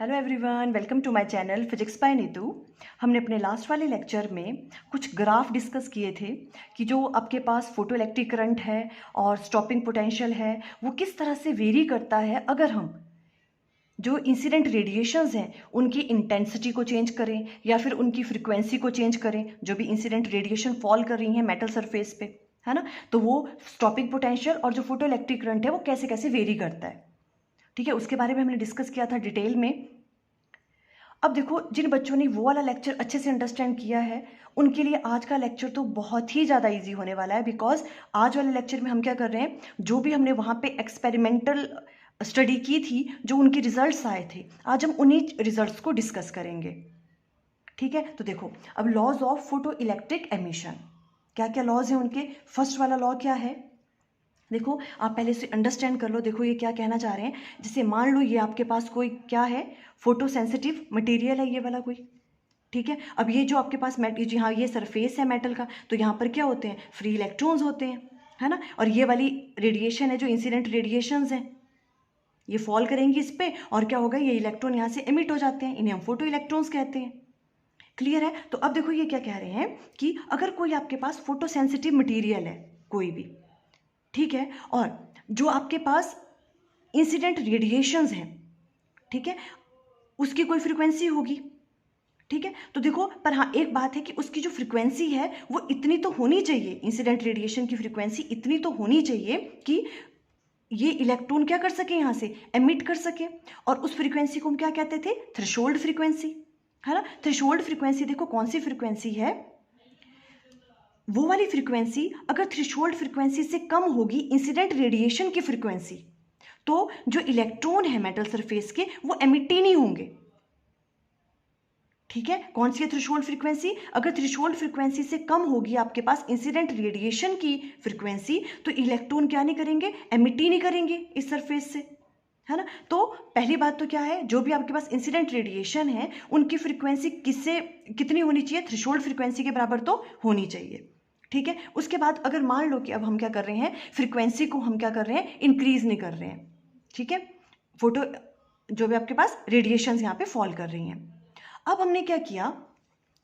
Hello everyone, welcome to my channel physics by Neetu. हमने अपने last वाले लेक्चर में कुछ ग्राफ डिस्कस किए थे कि जो आपके पास फोटो इलेक्ट्रिक करंट है और स्टॉपिंग पोटेंशियल है वो किस तरह से वेरी करता है अगर हम जो इंसिडेंट रेडिएशंस हैं उनकी इंटेंसिटी को चेंज करें या फिर उनकी फ्रिक्वेंसी को चेंज करें। जो भी इंसिडेंट रेडिएशन फॉल कर रही हैं मेटल सरफेस पे, है ना, तो वो स्टॉपिंग पोटेंशियल और जो फोटो इलेक्ट्रिक करंट है वो कैसे कैसे वेरी करता है। ठीक है, उसके बारे में हमने डिस्कस किया था डिटेल में। अब देखो, जिन बच्चों ने वो वाला लेक्चर अच्छे से अंडरस्टैंड किया है उनके लिए आज का लेक्चर तो बहुत ही ज़्यादा इजी होने वाला है, बिकॉज आज वाले लेक्चर में हम क्या कर रहे हैं, जो भी हमने वहाँ पे एक्सपेरिमेंटल स्टडी की थी, जो उनके रिजल्ट्स आए थे, आज हम उन्हीं रिजल्ट्स को डिस्कस करेंगे। ठीक है, तो देखो अब laws of photo electric emission, क्या क्या लॉज हैं उनके। फर्स्ट वाला लॉ क्या है, देखो आप पहले से अंडरस्टैंड कर लो। देखो ये क्या कहना चाह रहे हैं, जैसे मान लो ये आपके पास कोई क्या है, फोटो सेंसिटिव मटेरियल है ये वाला कोई। ठीक है, अब ये जो आपके पास जी हाँ, ये सरफेस है मेटल का, तो यहाँ पर क्या होते हैं, फ्री इलेक्ट्रॉन्स होते हैं, है ना। और ये वाली रेडिएशन है जो इंसिडेंट रेडिएशंस हैं, ये फॉल करेंगी इस पर और क्या होगा, ये इलेक्ट्रॉन यहाँ से एमिट हो जाते हैं, इन्हें हम फोटो इलेक्ट्रॉन्स कहते हैं। क्लियर है। तो अब देखो ये क्या कह रहे हैं कि अगर कोई आपके पास फोटो सेंसिटिव मटीरियल है कोई भी, ठीक है, और जो आपके पास इंसिडेंट रेडिएशंस हैं, ठीक है, उसकी कोई फ्रीक्वेंसी होगी। ठीक है, तो देखो पर हाँ एक बात है कि उसकी जो फ्रीक्वेंसी है वो इतनी तो होनी चाहिए, इंसिडेंट रेडिएशन की फ्रीक्वेंसी इतनी तो होनी चाहिए कि ये इलेक्ट्रॉन क्या कर सके, यहाँ से एमिट कर सके। और उस फ्रीक्वेंसी को हम क्या कहते थे, थ्रेशोल्ड फ्रीक्वेंसी, है ना। थ्रेशोल्ड फ्रीक्वेंसी देखो कौन सी फ्रीक्वेंसी है, वो वाली फ्रीक्वेंसी अगर थ्रेशोल्ड फ्रीक्वेंसी से कम होगी इंसिडेंट रेडिएशन की फ्रीक्वेंसी, तो जो इलेक्ट्रॉन है मेटल सरफेस के वो एमिट ही नहीं होंगे। ठीक है, कौन सी है थ्रेशोल्ड फ्रीक्वेंसी, अगर थ्रेशोल्ड फ्रीक्वेंसी से कम होगी आपके पास इंसिडेंट रेडिएशन की फ्रीक्वेंसी, तो इलेक्ट्रॉन क्या नहीं करेंगे, एमिट ही नहीं करेंगे इस सरफेस से, है ना। तो पहली बात तो क्या है, जो भी आपके पास इंसिडेंट रेडिएशन है उनकी फ्रीक्वेंसी किससे कितनी होनी चाहिए, थ्रेशोल्ड फ्रीक्वेंसी के बराबर तो होनी चाहिए। ठीक है, उसके बाद अगर मान लो कि अब हम क्या कर रहे हैं, फ्रीक्वेंसी को हम क्या कर रहे हैं, इंक्रीज नहीं कर रहे हैं। ठीक है, फोटो जो भी आपके पास रेडिएशंस यहाँ पे फॉल कर रही हैं, अब हमने क्या किया,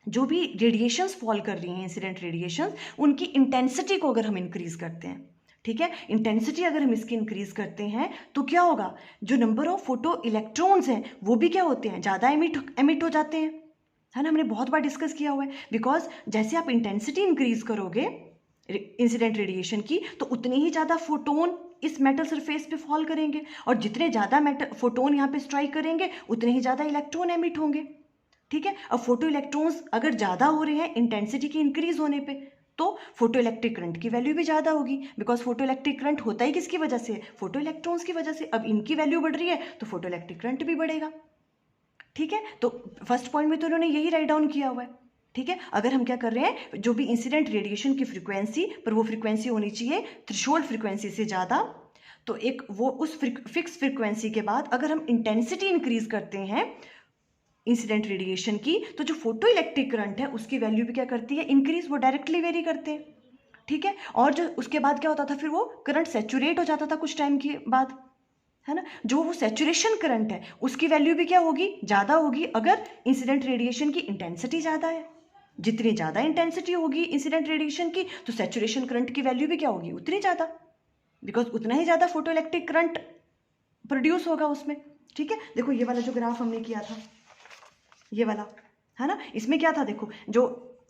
जो भी रेडिएशंस फॉल कर रही हैं इंसिडेंट रेडिएशंस, उनकी इंटेंसिटी को अगर हम इंक्रीज करते हैं, ठीक है, इंटेंसिटी अगर हम इसकी इंक्रीज करते हैं तो क्या होगा, जो नंबर ऑफ फोटो इलेक्ट्रॉन्स हैं वो भी क्या होते हैं, ज़्यादा एमिट हो जाते हैं, है ना। हमने बहुत बार डिस्कस किया हुआ है, बिकॉज जैसे आप इंटेंसिटी इंक्रीज करोगे इंसिडेंट रेडिएशन की, तो उतने ही ज़्यादा फोटोन इस मेटल सरफेस पे फॉल करेंगे, और जितने ज़्यादा मेटल फोटोन यहाँ पे स्ट्राइक करेंगे उतने ही ज़्यादा इलेक्ट्रॉन एमिट होंगे। ठीक है, अब फोटो इलेक्ट्रॉन्स अगर ज़्यादा हो रहे हैं इंटेंसिटी की इंक्रीज होने पे, तो फोटो इलेक्ट्रिक करंट की वैल्यू भी ज़्यादा होगी, बिकॉज फोटो इलेक्ट्रिक करंट होता ही किसकी वजह से, फोटो इलेक्ट्रॉन्स की वजह से। अब इनकी वैल्यू बढ़ रही है तो फोटो इलेक्ट्रिक करंट भी बढ़ेगा। ठीक है, तो फर्स्ट पॉइंट में तो उन्होंने यही राइट डाउन किया हुआ है। ठीक है, अगर हम क्या कर रहे हैं, जो भी इंसिडेंट रेडिएशन की फ्रीक्वेंसी, पर वो फ्रीक्वेंसी होनी चाहिए थ्रेशोल्ड फ्रीक्वेंसी से ज़्यादा, तो एक वो उस फिक्स फ्रीक्वेंसी के बाद अगर हम इंटेंसिटी इंक्रीज करते हैं इंसिडेंट रेडिएशन की, तो जो फोटो इलेक्ट्रिक करंट है उसकी वैल्यू भी क्या करती है, इंक्रीज, वो डायरेक्टली वेरी करते हैं। ठीक है, और जो उसके बाद क्या होता था, फिर वो करंट सेचुरेट हो जाता था कुछ टाइम के बाद, है ना। जो वो सेचुरेशन करंट है उसकी वैल्यू भी क्या होगी, ज़्यादा होगी, अगर इंसिडेंट रेडिएशन की इंटेंसिटी ज़्यादा है। जितनी ज़्यादा इंटेंसिटी होगी इंसिडेंट रेडिएशन की, तो सेचुरेशन करंट की वैल्यू भी क्या होगी, उतनी ज़्यादा, बिकॉज उतना ही ज़्यादा फोटो इलेक्ट्रिक करंट प्रोड्यूस होगा उसमें। ठीक है, देखो ये वाला जो ग्राफ हमने किया था, ये वाला, है ना, इसमें क्या था, देखो जो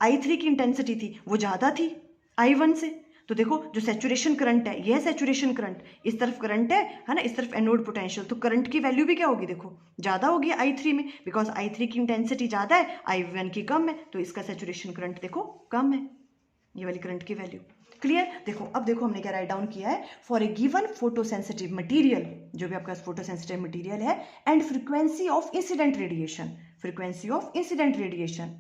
I3 की इंटेंसिटी थी वो ज़्यादा थी I1 से, तो देखो जो सेचुरेशन करंट है, ये है सेचुरेशन करंट, इस तरफ करंट है ना, इस तरफ एनोड पोटेंशियल, तो करंट की वैल्यू भी क्या होगी, देखो ज़्यादा होगी I3 में, बिकॉज I3 की इंटेंसिटी ज़्यादा है, I1 की कम है, तो इसका सेचुरेशन करंट देखो कम है, ये वाली करंट की वैल्यू। क्लियर। देखो अब देखो हमने क्या राइट डाउन किया है, for a given photo sensitive material, जो भी आपका फोटो सेंसिटिव मटीरियल है, and frequency of incident radiation, frequency of incident radiation,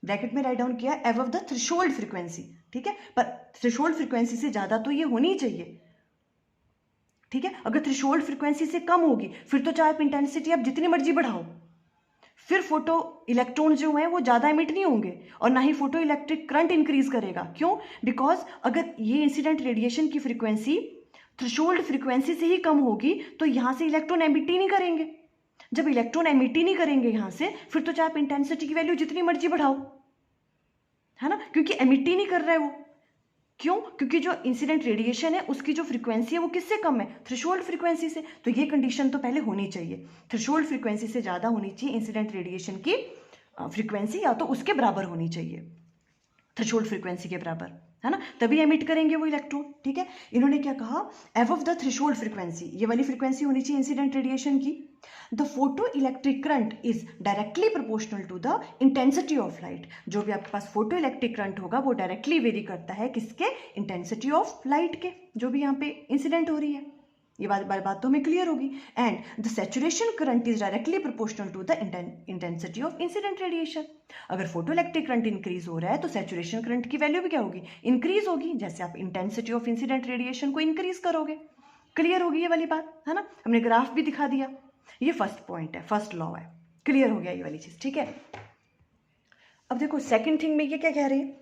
bracket में राइट डाउन किया एबव द थ्रेशोल्ड फ्रीक्वेंसी। ठीक है, पर थ्रेशोल्ड फ्रीक्वेंसी से ज़्यादा तो ये होनी चाहिए। ठीक है, अगर थ्रेशोल्ड फ्रीक्वेंसी से कम होगी फिर तो चाहे आप इंटेंसिटी आप जितनी मर्जी बढ़ाओ, फिर फोटो इलेक्ट्रॉन जो हैं वो ज़्यादा एमिट नहीं होंगे, और ना ही फोटो इलेक्ट्रिक करंट इंक्रीज करेगा। क्यों, बिकॉज अगर ये इंसिडेंट रेडिएशन की फ्रीक्वेंसी थ्रेशोल्ड फ्रीक्वेंसी से ही कम होगी तो यहाँ से इलेक्ट्रॉन एमिट ही नहीं करेंगे, जब इलेक्ट्रॉन एमिट ही नहीं करेंगे यहाँ से, फिर तो चाहे आप इंटेंसिटी की वैल्यू जितनी मर्जी बढ़ाओ, है ना, क्योंकि एमिट ही नहीं कर रहा है वो। क्यों? क्योंकि जो इंसिडेंट रेडिएशन है उसकी जो फ्रीक्वेंसी है वो किससे कम है? थ्रेशोल्ड फ्रीक्वेंसी से। तो ये कंडीशन तो पहले होनी चाहिए, थ्रेशोल्ड फ्रीक्वेंसी से ज़्यादा होनी चाहिए इंसिडेंट रेडिएशन की फ्रीक्वेंसी, या तो उसके बराबर होनी चाहिए, थ्रेशोल्ड फ्रीक्वेंसी के बराबर, है ना, तभी एमिट करेंगे वो इलेक्ट्रॉन। ठीक है, इन्होंने क्या कहा, एबव द थ्रेशोल्ड फ्रीक्वेंसी, ये वाली फ्रीक्वेंसी होनी चाहिए इंसिडेंट रेडिएशन की। The photo electric current is directly proportional to the intensity of light. जो भी आपके पास फोटो इलेक्ट्रिक करंट होगा वो डायरेक्टली वेरी करता है किसके? इंटेंसिटी ऑफ लाइट के, जो भी यहाँ पे इंसिडेंट हो रही है। ये बात तो हमें क्लियर होगी। And the saturation current is directly proportional to the intensity of incident radiation. अगर फोटो इलेक्ट्रिक करंट इंक्रीज हो रहा है तो सैचुरेशन करंट की वैल्यू भी क्या होगी? इंक्रीज होगी, जैसे आप इंटेंसिटी ऑफ इंसिडेंट रेडिएशन को इंक्रीज करोगे। क्लियर होगी ये वाली बात, है ना, हमने ग्राफ भी दिखा दिया। ये फर्स्ट पॉइंट है, फर्स्ट लॉ है, क्लियर हो गया ये वाली चीज। ठीक है, अब देखो सेकेंड थिंग में ये क्या कह रहे हैं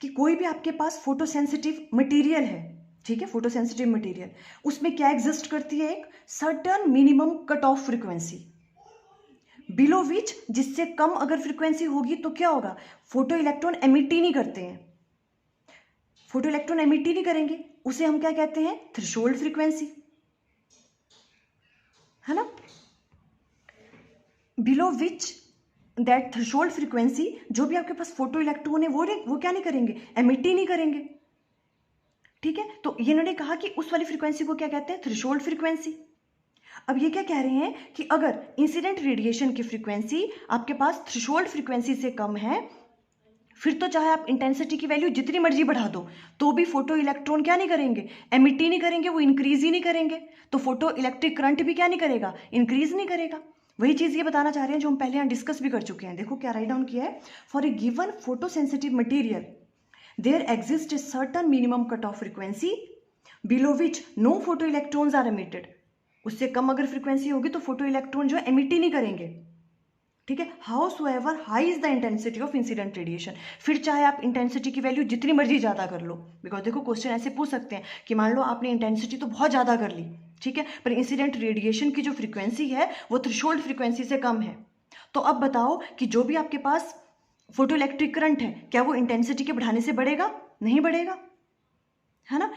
कि कोई भी आपके पास फोटो सेंसिटिव मटीरियल है, ठीक है, फोटो सेंसिटिव मटीरियल, उसमें क्या एग्जिस्ट करती है? एक certain minimum cut off frequency below विच, जिससे कम अगर फ्रीक्वेंसी होगी तो क्या होगा? फोटो इलेक्ट्रॉन एमिट ही नहीं करते हैं, फोटो इलेक्ट्रॉन एमिट ही नहीं करेंगे, उसे हम क्या कहते हैं? थ्रेशोल्ड फ्रीक्वेंसी, है ना। Below which that threshold frequency, जो भी आपके पास फोटो इलेक्ट्रॉन है वो क्या नहीं करेंगे? एमिट ही नहीं करेंगे। ठीक है, तो ये इन्होंने कहा कि उस वाली फ्रीक्वेंसी को क्या कहते हैं? Threshold frequency. अब ये क्या कह रहे हैं कि अगर इंसिडेंट रेडिएशन की फ्रीक्वेंसी आपके पास थ्रेशोल्ड फ्रीक्वेंसी से कम है, फिर तो चाहे आप इंटेंसिटी की वैल्यू जितनी मर्जी बढ़ा दो तो भी फोटो इलेक्ट्रॉन क्या नहीं करेंगे? एमिट ही नहीं करेंगे, वो इंक्रीज ही नहीं करेंगे। तो फोटो इलेक्ट्रिक करंट भी क्या नहीं करेगा? इंक्रीज नहीं करेगा। वही चीज ये बताना चाह रहे हैं जो हम पहले यहाँ डिस्कस भी कर चुके हैं। देखो क्या राइट डाउन किया है, for a given photo sensitive material there exist a certain minimum cut off frequency below which no photo electrons are emitted. उससे कम अगर फ्रीक्वेंसी होगी तो फोटो इलेक्ट्रॉन जो है एमिट ही नहीं करेंगे। ठीक है, howsoever high is the intensity of incident radiation, फिर चाहे आप इंटेंसिटी की वैल्यू जितनी मर्जी ज़्यादा कर लो, बिकॉज देखो क्वेश्चन ऐसे पूछ सकते हैं कि मान लो आपने इंटेंसिटी तो बहुत ज़्यादा कर ली, ठीक है, पर इंसिडेंट रेडिएशन की जो फ्रीक्वेंसी है वो थ्रेशोल्ड फ्रीक्वेंसी से कम है, तो अब बताओ कि जो भी आपके पास फोटो इलेक्ट्रिक करंट है क्या वो इंटेंसिटी के बढ़ाने से बढ़ेगा? नहीं बढ़ेगा, है ना।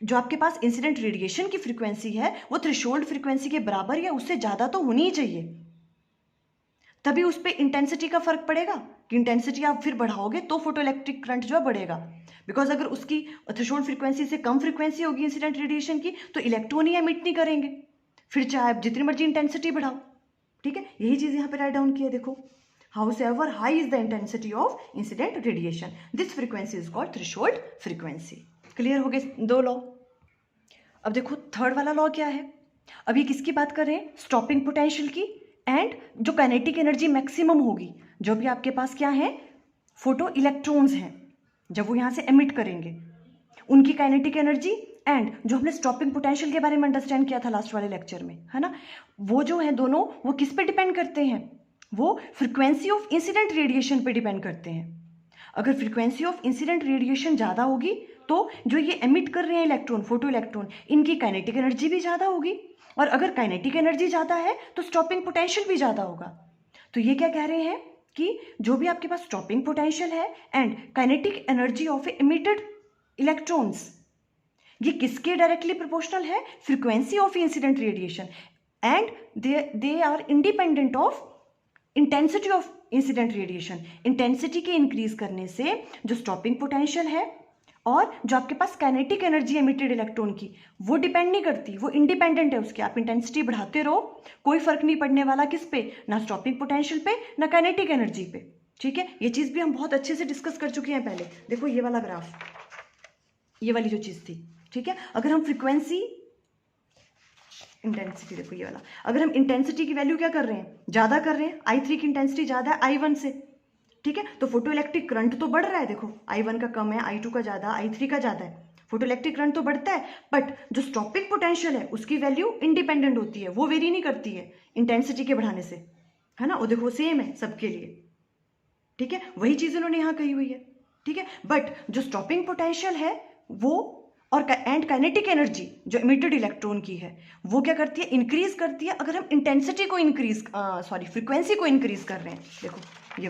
जो आपके पास इंसिडेंट रेडिएशन की फ्रीक्वेंसी है वो थ्रेशोल्ड फ्रीक्वेंसी के बराबर या उससे ज़्यादा तो होनी ही चाहिए, तभी उस पर इंटेंसिटी का फर्क पड़ेगा कि इंटेंसिटी आप फिर बढ़ाओगे तो फोटो इलेक्ट्रिक करंट जो है बढ़ेगा। बिकॉज अगर उसकी थ्रेशोल्ड फ्रीक्वेंसी से कम फ्रीक्वेंसी होगी इंसिडेंट रेडिएशन की तो इलेक्ट्रॉन ही एमिट नहीं करेंगे, फिर चाहे आप जितनी मर्जी इंटेंसिटी बढ़ाओ। ठीक है, यही चीज़ यहाँ पे राइट डाउन की है। देखो, howsoever high is the intensity of incident radiation, this frequency is called threshold frequency. Clear हो गए दो लॉ। अब देखो थर्ड वाला लॉ क्या है। अब ये किसकी बात कर रहे हैं? स्टॉपिंग पोटेंशियल की, एंड जो काइनेटिक एनर्जी मैक्सिमम होगी, जो भी आपके पास क्या है? फोटो इलेक्ट्रॉन्स हैं, जब वो यहाँ से एमिट करेंगे उनकी काइनेटिक एनर्जी, एंड जो हमने स्टॉपिंग पोटेंशियल के बारे में अंडरस्टैंड किया था लास्ट वाले लेक्चर में, है ना, वो जो है दोनों वो किस पे डिपेंड करते हैं? वो फ्रीक्वेंसी ऑफ इंसिडेंट रेडिएशन पे डिपेंड करते हैं। अगर फ्रीक्वेंसी ऑफ इंसिडेंट रेडिएशन ज़्यादा होगी तो जो ये एमिट कर रहे हैं इलेक्ट्रॉन, फोटो इलेक्ट्रॉन, इनकी काइनेटिक एनर्जी भी ज़्यादा होगी, और अगर काइनेटिक एनर्जी ज़्यादा है तो स्टॉपिंग पोटेंशियल भी ज़्यादा होगा। तो ये क्या कह रहे हैं कि जो भी आपके पास स्टॉपिंग पोटेंशियल है and kinetic energy of emitted electrons, ये किसके डायरेक्टली प्रोपोर्शनल है? Frequency of incident radiation, and they are independent of intensity of incident radiation. Intensity के इंक्रीज करने से जो स्टॉपिंग पोटेंशियल है और जो आपके पास काइनेटिक एनर्जी एमिटेड इलेक्ट्रॉन की वो डिपेंड नहीं करती, वो इंडिपेंडेंट है उसके। आप इंटेंसिटी बढ़ाते रहो, कोई फर्क नहीं पड़ने वाला किस पे? ना स्टॉपिंग पोटेंशियल पे, ना काइनेटिक एनर्जी पे। ठीक है, ये चीज़ भी हम बहुत अच्छे से डिस्कस कर चुके हैं पहले। देखो ये वाला ग्राफ, ये वाली जो चीज़ थी, ठीक है, अगर हम फ्रीक्वेंसी इंटेंसिटी, देखो ये वाला, अगर हम इंटेंसिटी की वैल्यू क्या कर रहे हैं? ज़्यादा कर रहे हैं, I3 की इंटेंसिटी ज़्यादा है I1 से, ठीक है, तो फोटो इलेक्ट्रिक करंट तो बढ़ रहा है। देखो I1 का कम है, I2 का ज़्यादा, I3 का ज़्यादा है, फोटो इलेक्ट्रिक करंट तो बढ़ता है, बट जो स्टॉपिंग पोटेंशियल है उसकी वैल्यू इंडिपेंडेंट होती है, वो वेरी नहीं करती है इंटेंसिटी के बढ़ाने से, है ना। वो देखो सेम है सबके लिए, ठीक है, वही चीज़ उन्होंने यहाँ कही हुई है, ठीक है, बट जो स्टॉपिंग पोटेंशियल है वो और एंड काइनेटिक एनर्जी जो इमिटेड इलेक्ट्रॉन की है वो क्या करती है, इंक्रीज करती है अगर हम इंटेंसिटी को इंक्रीज फ्रीक्वेंसी को इंक्रीज कर रहे हैं। देखो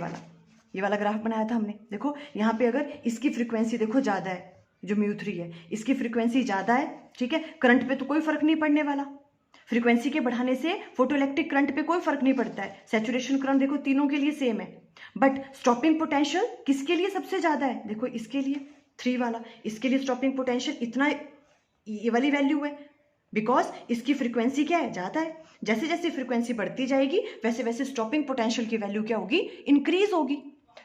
ये वाला ग्राफ बनाया था हमने, देखो यहाँ पे अगर इसकी फ्रीक्वेंसी देखो ज़्यादा है, जो μ3 है इसकी फ्रीक्वेंसी ज़्यादा है, ठीक है, करंट पे तो कोई फर्क नहीं पड़ने वाला, फ्रीक्वेंसी के बढ़ाने से फोटोइलेक्ट्रिक करंट पे कोई फर्क नहीं पड़ता है, सैचुरेशन करंट देखो तीनों के लिए सेम है, बट स्टॉपिंग पोटेंशियल किसके लिए सबसे ज़्यादा है, देखो इसके लिए 3 वाला, इसके लिए स्टॉपिंग पोटेंशियल इतना, ये वाली वैल्यू है, बिकॉज इसकी फ्रीक्वेंसी क्या है, ज़्यादा है। जैसे जैसे फ्रीक्वेंसी बढ़ती जाएगी वैसे वैसे स्टॉपिंग पोटेंशियल की वैल्यू क्या होगी, इंक्रीज होगी,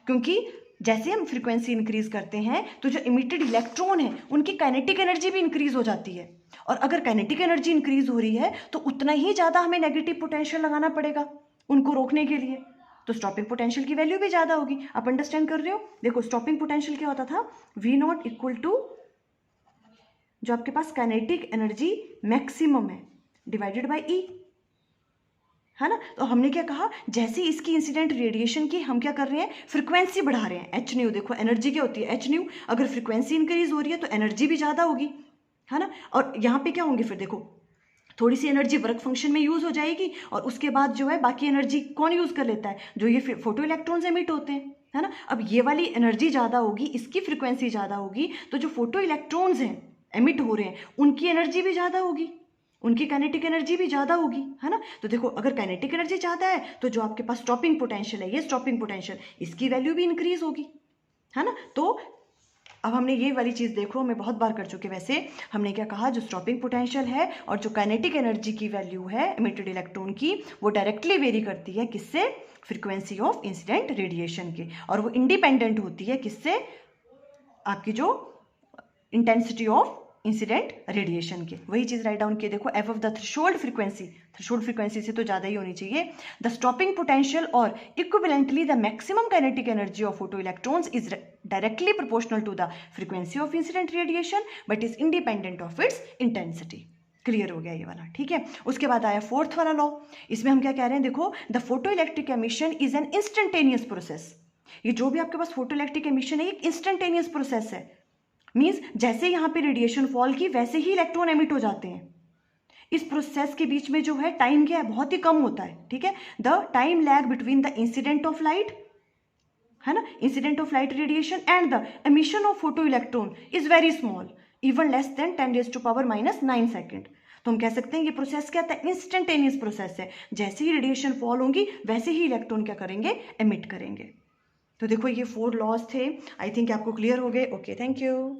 क्योंकि जैसे हम फ्रीक्वेंसी इंक्रीज करते हैं तो जो इमिटेड इलेक्ट्रॉन है उनकी काइनेटिक एनर्जी भी इंक्रीज हो जाती है, और अगर काइनेटिक एनर्जी इंक्रीज हो रही है तो उतना ही ज़्यादा हमें नेगेटिव पोटेंशियल लगाना पड़ेगा उनको रोकने के लिए, तो स्टॉपिंग पोटेंशियल की वैल्यू भी ज़्यादा होगी। आप अंडरस्टैंड कर रहे हो? देखो स्टॉपिंग पोटेंशियल क्या होता था, V0 इक्वल टू जो आपके पास काइनेटिक एनर्जी मैक्सिमम है डिवाइडेड बाय E, है ना। तो हमने क्या कहा, जैसे इसकी इंसिडेंट रेडिएशन की हम क्या कर रहे हैं, फ्रीक्वेंसी बढ़ा रहे हैं, एच न्यू, देखो एनर्जी क्या होती है, एच न्यू, अगर फ्रीक्वेंसी इंक्रीज हो रही है तो एनर्जी भी ज़्यादा होगी, है ना। और यहाँ पे क्या होंगे फिर, देखो थोड़ी सी एनर्जी वर्क फंक्शन में यूज़ हो जाएगी और उसके बाद जो है बाकी एनर्जी कौन यूज़ कर लेता है, जो ये फोटो इलेक्ट्रॉन्स एमिट होते हैं, है ना। अब ये वाली एनर्जी ज़्यादा होगी, इसकी फ्रीक्वेंसी ज़्यादा होगी, तो जो फोटो इलेक्ट्रॉन्स हैं एमिट हो रहे हैं उनकी एनर्जी भी ज़्यादा होगी, उनकी काइनेटिक एनर्जी भी ज़्यादा होगी, है ना। तो देखो अगर काइनेटिक एनर्जी ज़्यादा है तो जो आपके पास स्टॉपिंग पोटेंशियल है, ये स्टॉपिंग पोटेंशियल, इसकी वैल्यू भी इंक्रीज होगी, है ना। तो अब हमने ये वाली चीज़ देखो, मैं बहुत बार कर चुके, वैसे हमने क्या कहा, जो स्टॉपिंग पोटेंशियल है और जो काइनेटिक एनर्जी की वैल्यू है इमिटेड इलेक्ट्रॉन की, वो डायरेक्टली वेरी करती है किससे, फ्रीक्वेंसी ऑफ इंसिडेंट रेडिएशन के, और वो इंडिपेंडेंट होती है किससे, आपकी जो इंटेंसिटी ऑफ इंसिडेंट रेडिएशन के। वही चीज़ राइट डाउन किए, देखो F of the threshold frequency से तो ज़्यादा ही होनी चाहिए, द स्टॉपिंग पोटेंशियल और equivalently the maximum kinetic energy of photo electrons is directly proportional to the frequency of incident radiation but is independent of its intensity. Clear हो गया ये वाला, ठीक है। उसके बाद आया फोर्थ वाला लॉ, इसमें हम क्या कह रहे हैं, देखो the photo electric emission is an instantaneous process, ये जो भी आपके पास फोटो इलेक्ट्रिक एमिशन है एक इंस्टेंटेनियस प्रोसेस है, मीन्स जैसे यहाँ पे रेडिएशन फॉल की वैसे ही इलेक्ट्रॉन एमिट हो जाते हैं, इस प्रोसेस के बीच में जो है टाइम क्या है, बहुत ही कम होता है, ठीक है। The time lag between the incident of light, है ना, incident of light radiation and the emission of photo electron is very small, even less than 10⁻⁹ second. तो हम कह सकते हैं ये प्रोसेस क्या था, इंस्टेंटेनियस प्रोसेस है, जैसे ही रेडिएशन फॉल होंगी वैसे ही इलेक्ट्रॉन क्या करेंगे, एमिट करेंगे। तो देखो ये 4 लॉज थे, आई थिंक आपको क्लियर हो गए। Okay, thank you.